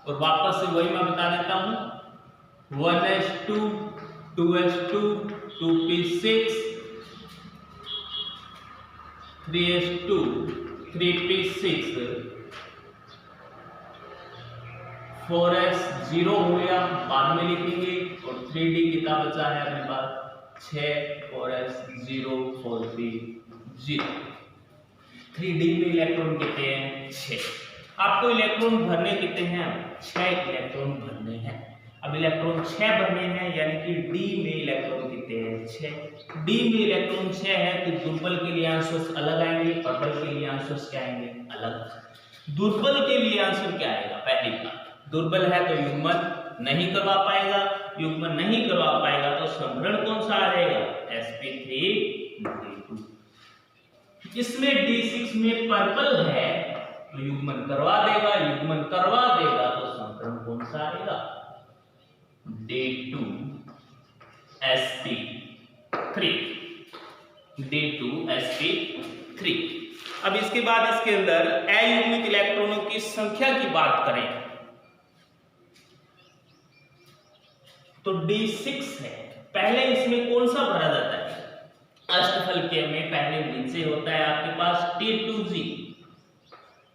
और वापस से वही मैं बता देता हूं, 1s2 2s2 2p6 3s2 3p6 4s0 हो गया, बाद में लिखेंगे। और 3d कितना बचा है अपने पास? 6 4s0 4p0। 3d में इलेक्ट्रॉन कितने हैं? 6। आपको इलेक्ट्रॉन भरने कितने हैं? 6 इलेक्ट्रॉन भरने हैं। अब इलेक्ट्रॉन 6 भरने हैं, यानी कि d में इलेक्ट्रॉन कितने हैं? 6। d में इलेक्ट्रॉन 6 है तो दुर्बल के लिए आंसर्स अलग आएंगे, प्रबल के लिए आंसर्स क्या आएंगे? अलग। दुर्बल के लिए आंसर क्या आएगा? पहली बात, दुर्बल है तो युग्मन नहीं करवा पाएगा, युग्मन नहीं करवा पाएगा तो संग्रहण कौन सा आ जाएगा? sp3d2। इसमें D6 में पर्पल है तो युग्मन करवा देगा, युग्मन करवा देगा तो संग्रहण कौन सा आएगा? D2sp3। D2sp3। अब इसके बाद इसके अंदर अयुग्मित इलेक्ट्रॉनों की संख्या की बात करें तो D6 है। पहले इसमें कौन सा भरा जाता है? फलके में पहले नीचे होता है आपके पास T2G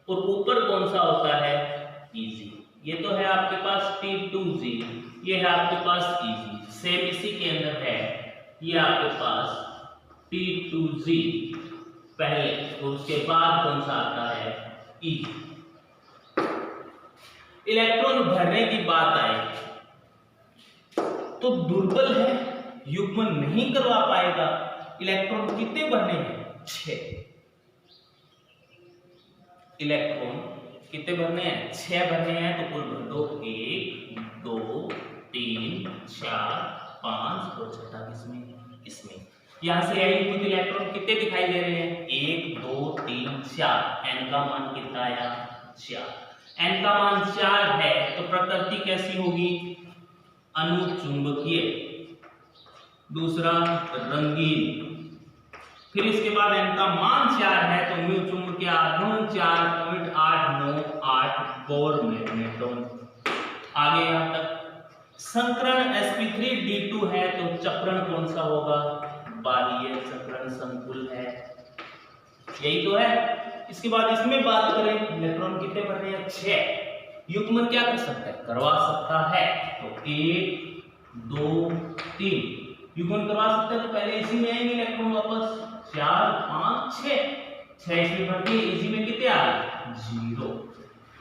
और ऊपर कौन सा होता है EG। ये तो है आपके पास T2G, ये है आपके पास EG। सेम इसी के अंदर है ये आपके पास T2G पहले और उसके बाद कौन सा आता है EG। इलेक्ट्रॉन भरने की बात आए तो दुर्बल है, युग्मन नहीं करवा पाएगा। इलेक्ट्रॉन कितने भरने हैं 6 इलेक्ट्रॉन कितने भरने हैं 6 भरने हैं। तो कुल भर दो 1 2 3 4 5 और छठा इसमें यहां से युग्मित इलेक्ट्रॉन कितने दिखाई दे रहे हैं 1 2 3 4। एन का मान कितना आया 4। एन का मान 4 है तो प्रकृति कैसी होगी अनुचुंबकीय, दूसरा रंगीन। फिर इसके बाद n का मान 4 है तो म्यू चुंबकीय आघूर्ण 4.898 बोर मैग्नेटॉन। आगे यहां तक संकरण sp3d2 है तो चक्रण कौन सा होगा बाह्य चक्रण संकुल है, यही तो है। इसके बाद इसमें बात करें इलेक्ट्रॉन कितने भरने हैं 6। युग्मन क्या कर सकता है करवा सकता है तो 1 2 3 युग्मन करवा सकता है। तो पहले इसी में आएंगे इलेक्ट्रॉन वापस 4 5 6 इसमें भर के इसी में कितने आ गए 0।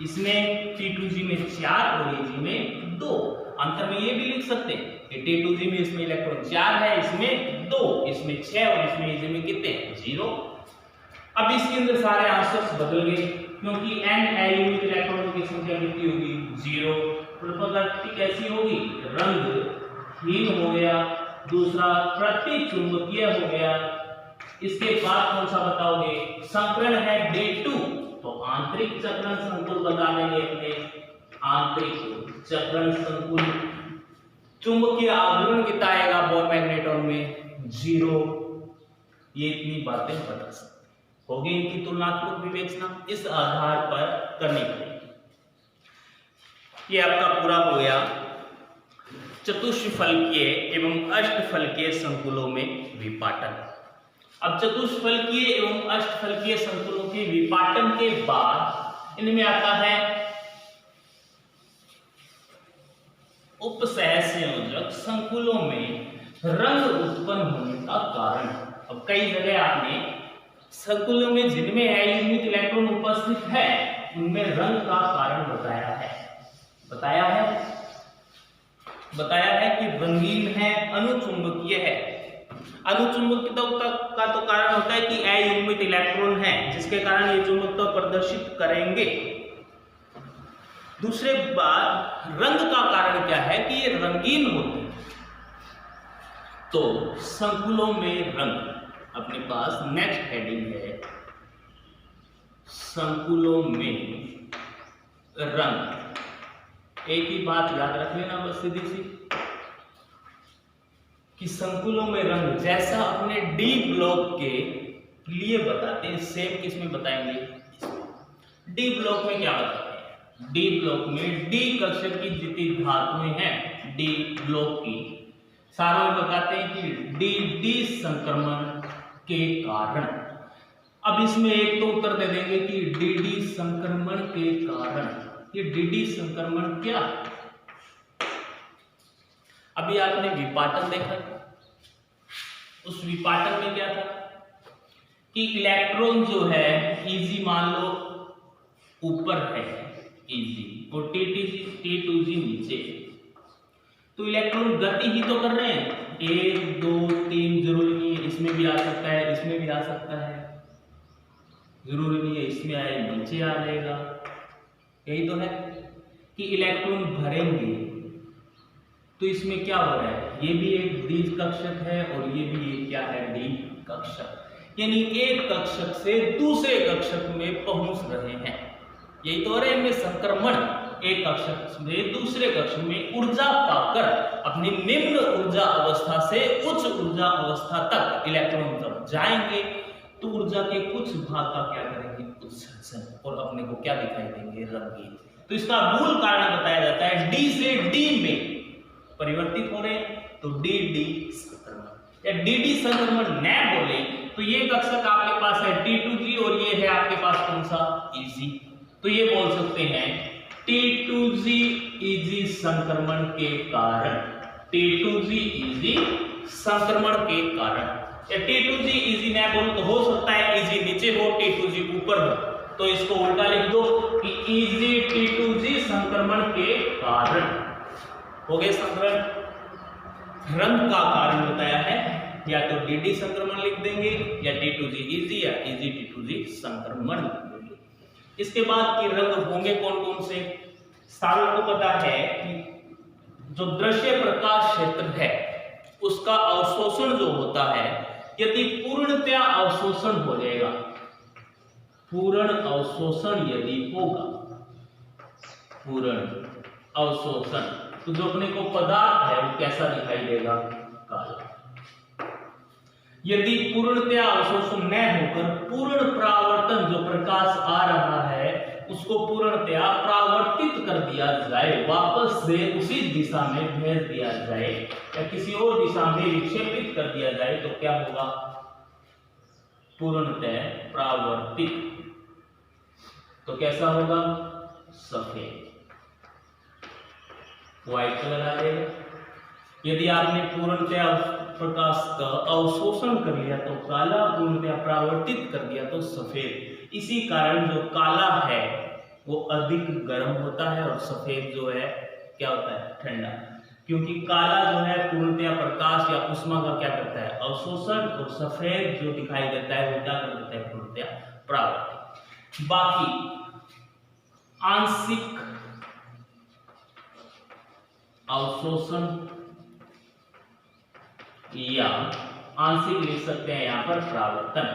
इसमें T2G में 4 और EG में 2। अंतर में ये भी लिख सकते हैं कि T2G में इसमें इलेक्ट्रॉन 4 है, इसमें 2, इसमें 6 और इसमें EG में कितने 0। अब इसके अंदर सारे आंसर्स बदल गए क्योंकि n अयुग्मित इलेक्ट्रॉनों की संख्या कितनी होगी 0। प्रकृति कैसी होगी रंगहीन हो गया, दूसरा प्रतिचुंबकीय हो गया। इसके बाद कौन सा बताओगे संकरण है D2 तो आंतरिक चक्रण संकुल बता देंगे अपने आंतरिक चक्रण संकुल। चुंबकीय आघूर्ण कितना आएगा बोर मैग्नेटॉन में 0। ये इतनी बातें बता सकते होगी। इनकी तुलनात्मक विवेचना इस आधार पर करनी पड़ेगी। ये आपका पूरा हो गया चतुष्फलकीय एवं अष्टफलकीय संकुलों में विपाटन। अब चतुष्फलकीय एवं अष्टफलकीय संकुलों के विपाटन के बाद इनमें आता है उपसहसंयोजक संकुलों में रंग उत्पन्न होने का कारण। अब कई जगह आपने संकुलों में जिनमें अयुग्मित इलेक्ट्रॉन उपस्थित है उनमें रंग का कारण बताया है कि रंगीन है, अनुचुंबकीय है। अनुचुंबकता का तो कारण होता है कि अयुग्मित इलेक्ट्रॉन है जिसके कारण ये चुंबकत्व प्रदर्शित करेंगे। दूसरे बात रंग का कारण क्या है कि ये रंगीन होते हैं। तो संकुलों में रंग अपने पास नेक्स्ट हेडिंग है संकुलों में रंग। एक ही बात याद रख लेना बस सीधी सी कि संकुलों में रंग जैसा अपने डी ब्लॉक के लिए बताते हैं सेम किस में बताएंगे डी ब्लॉक में। क्या बताते हैं डी ब्लॉक में डी कक्षक की जितनी धातुएं हैं डी ब्लॉक की सारों में बताते हैं कि डी संक्रमण के कारण। अब इसमें एक तो उत्तर दे देंगे कि डी संक्रमण के कारण। ये डी संक्रमण क्या? अभी आपने विपाटन देखा, उस विपाटन में क्या था कि इलेक्ट्रॉन जो है Eg मान लो ऊपर है Eg और T2G नीचे, तो इलेक्ट्रॉन गति ही तो कर रहे हैं 1 2 3। जरूरी नहीं है इसमें भी आ सकता है, इसमें भी आ सकता है, जरूरी नहीं है इसमें आए नीचे आ जाएगा। यही तो है कि इलेक्ट्रॉन भरेंगे तो इसमें क्या हो रहा है, ये भी एक डी कक्षक है और ये भी एक क्या है डी कक्षक, यानी एक कक्षक से दूसरे कक्षक में पहुंच रहे हैं। यही तो हो रहा है इनमें संक्रमण। एक कक्षक से दूसरे कक्षक में ऊर्जा पाकर अपनी निम्न ऊर्जा अवस्था से उच्च ऊर्जा अवस्था तक इलेक्ट्रॉन जब जाएंगे तो ऊर्जा के कुछ भाग का क्या करेंगे उत्सर्जन और अपने को क्या दिखाई देंगे रंगीन। तो इसका मूल कारण बताया जाता है डी से डी में परिवर्तित हो रहे हैं तो डी संक्रमण या डी संक्रमण न बोले तो ये कक्षक आपके पास है T2G और ये है आपके पास कौन सा EG। तो ये बोल सकते हैं T2G EG संक्रमण के कारण, T2G EG संक्रमण के कारण। या T2G EG मैं बोलूं तो हो सकता है EG नीचे हो T2G ऊपर हो, तो इसको उल्टा लिख दो कि EG T2G संक्रमण के कारण। हो गए संक्रमण, रंग का कारण बताया है, या तो DD संक्रमण लिख देंगे या T2G EG या EG T2G संक्रमण लिख देंगे। इसके बाद की रंग होंगे कौन कौन से। सारों को पता है कि जो दृश्य प्रकाश क्षेत्र है उसका अवशोषण जो होता है, यदि पूर्णतया अवशोषण हो जाएगा, पूर्ण अवशोषण यदि होगा, पूर्ण अवशोषण, तो जो अपने को पदार्थ है वो कैसा दिखाई देगा, काला। यदि पूर्णतया अवशोषण न होकर पूर्ण परावर्तन जो प्रकाश आ रहा है उसको पूर्णतया परावर्तित कर दिया जाए, वापस से उसी दिशा में भेज दिया जाए या किसी और दिशा में विक्षेपित कर दिया जाए, तो क्या होगा, पूर्णतः परावर्तित। तो कैसा होगा, सफेद, व्हाइट कलर आ जाएगा। यदि आपने पूर्णतया प्रकाश का अवशोषण कर लिया तो काला, पूर्णतया परावर्तित कर दिया तो सफेद। इसी कारण जो काला है वो अधिक गर्म होता है और सफेद जो है क्या होता है, ठंडा। क्योंकि काला जो है पूर्णतया प्रकाश या उष्मा का क्या करता है, अवशोषण, और सफेद जो दिखाई देता है वो क्या कर देता है, पूर्णतया परावर्तित। बाकी आंशिक अवशोषण या आंशिक लिख सकते हैं यहाँ पर परावर्तन,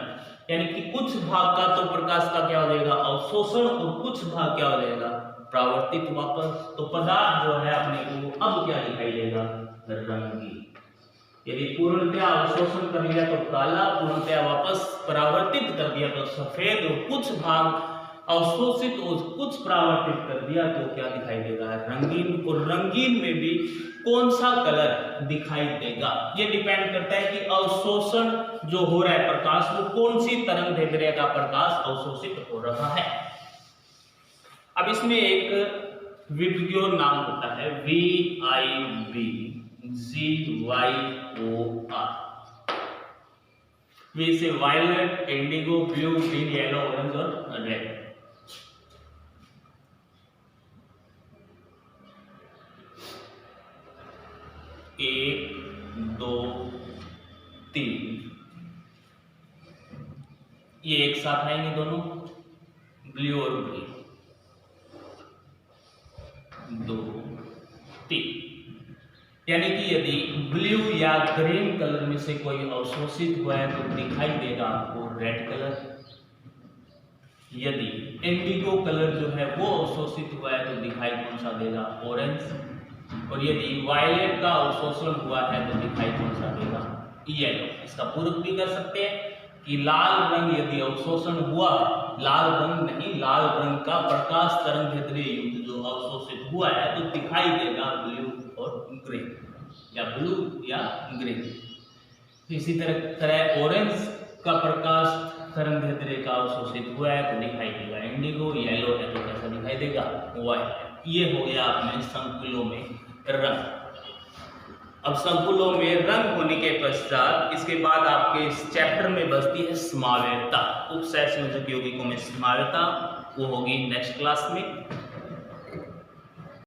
यानी कि कुछ भाग का तो प्रकाश का क्या हो जाएगा, अवशोषण, और कुछ भाग क्या हो जाएगा, परावर्तित वापस। तो पदार्थ जो है अपने को अब क्या दिखाई देगा, रंगीन। यदि पूर्णतया अवशोषण कर लिया तो काला, पूर्णतया वापस परावर्तित कर दिया तो सफेद, और कुछ भाग अवशोषित और कुछ परावर्तित कर दिया तो क्या दिखाई देगा, रंगीन। और रंगीन में भी कौन सा कलर दिखाई देगा, ये डिपेंड करता है कि अवशोषण जो हो रहा है प्रकाश, वो कौन सी तरंग दैर्ध्य का प्रकाश अवशोषित हो रहा है। अब इसमें एक विबग्योर नाम होता है, VIB GYOR। वी से violet, indigo, blue, green, yellow, orange और रेड। एक, दो, तीन, ये एक साथ आएंगे दोनों, ब्लू और ग्रीन, दो, तीन। यानी कि यदि ब्लू या ग्रीन कलर में से कोई अवशोषित हुआ है तो दिखाई देगा आपको रेड कलर। यदि इंडिगो कलर जो है वो अवशोषित हुआ है तो दिखाई कौन सा देगा, ऑरेंज। और यदि वायलेट का अवशोषण हुआ है तो दिखाई कौन सा देगा, येलो। इसका पूरक भी कर सकते हैं कि लाल रंग यदि अवशोषण हुआ, लाल रंग नहीं, लाल रंग का प्रकाश तरंग दैर्ध्य युक्त जो अवशोषित हुआ है तो दिखाई देगा ब्लू और ग्रीन, या ब्लू या ग्रीन। इसी तरह ऑरेंज का प्रकाश तरंग दैर्ध्य का अवशोषित हुआ है तो दिखाई देगा इंडिगो, येलो है तो कैसा दिखाई देगा, व्हाइट। ये हो गया आपने संकुलों में रंग। अब संकुलों में रंग होने के पश्चात इसके बाद आपके इस चैप्टर में बचती है समावेयता। उपसय संयोजक यौगिकों में समावेयता, वो होगी नेक्स्ट क्लास में।